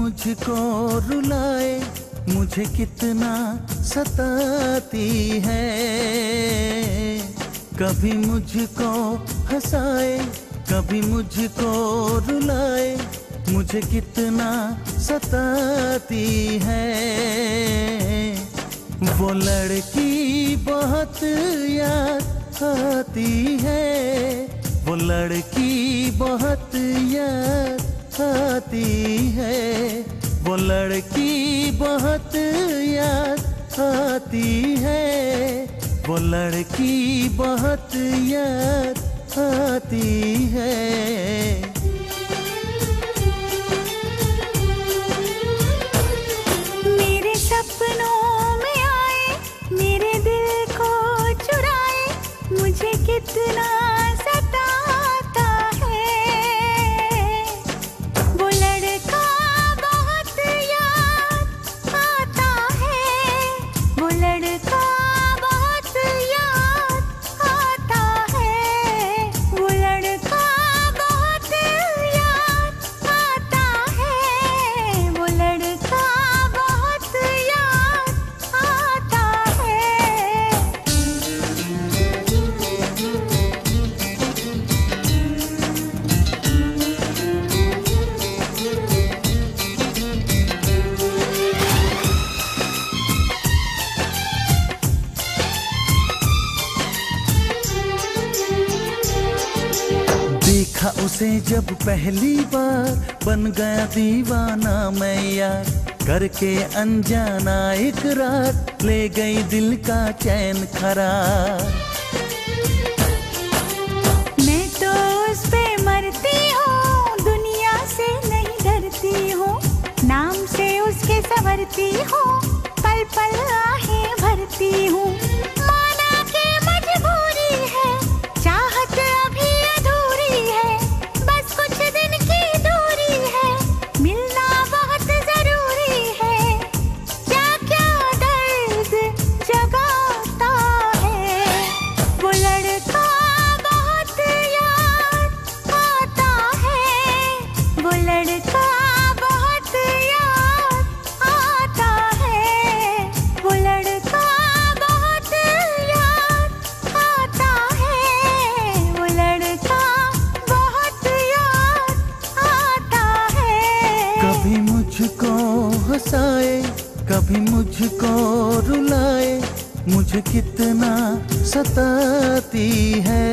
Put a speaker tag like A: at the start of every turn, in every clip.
A: मुझको रुलाए, मुझे कितना सताती है। कभी मुझको हंसाए, कभी मुझको रुलाए, मुझे कितना सताती है। वो लड़की बहुत याद आती है, वो लड़की बहुत याद आती है, वो लड़की बहुत याद आती है, वो लड़की बहुत याद आती है।
B: मेरे सपनों में आए, मेरे दिल को चुराए, मुझे कितना सताता है। वो लड़का बहुत याद आता है, वो लड़का बहुत याद आता है, वो लड़का बहुत याद आता है, वो लड़का बहुत याद आता है।
A: देखा उसे जब पहली बार, बन गया दीवाना मैं यार। करके अनजाना इकरार, ले गई दिल का चैन करार।
B: मैं तो उस पे मरती हूँ, दुनिया से नहीं डरती हूँ, नाम से उसके संवरती हूँ, पल पल आहें भरती हूँ। माना कि मजबूरी है, चाहत अभी अधूरी है, बस कुछ दिन की दूरी है, मिलना बहुत जरूरी है। क्या क्या दर्द जगाता है, वो लड़का बहुत याद आता है, वो लड़का बहुत याद आता है, वो लड़का बहुत याद आता है, वो लड़का बहुत याद आता है।
A: कभी मुझको हंसाए, कभी मुझको रुलाए, मुझे कितना सताती है।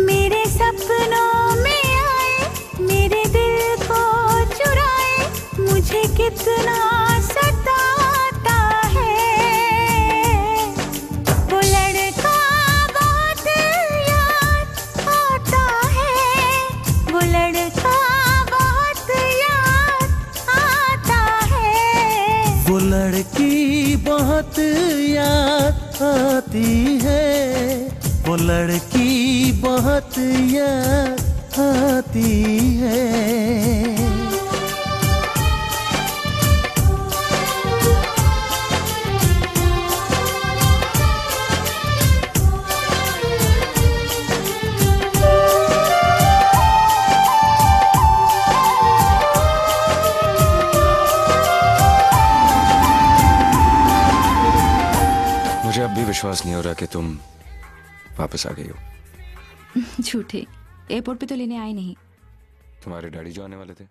B: मेरे सपनों में आए, मेरे दिल को चुराए, मुझे कितना सताता है। वो लड़का बहुत याद आता है, वो लड़का बहुत याद आता है।
A: वो लड़की बहुत याद आती है, वो लड़की बहुत याद आती है।
C: मुझे अब भी विश्वास नहीं हो रहा कि तुम वापस आ गई हो।
D: झूठे, एयरपोर्ट पे तो लेने आए नहीं।
C: तुम्हारे डैडी जो आने वाले थे।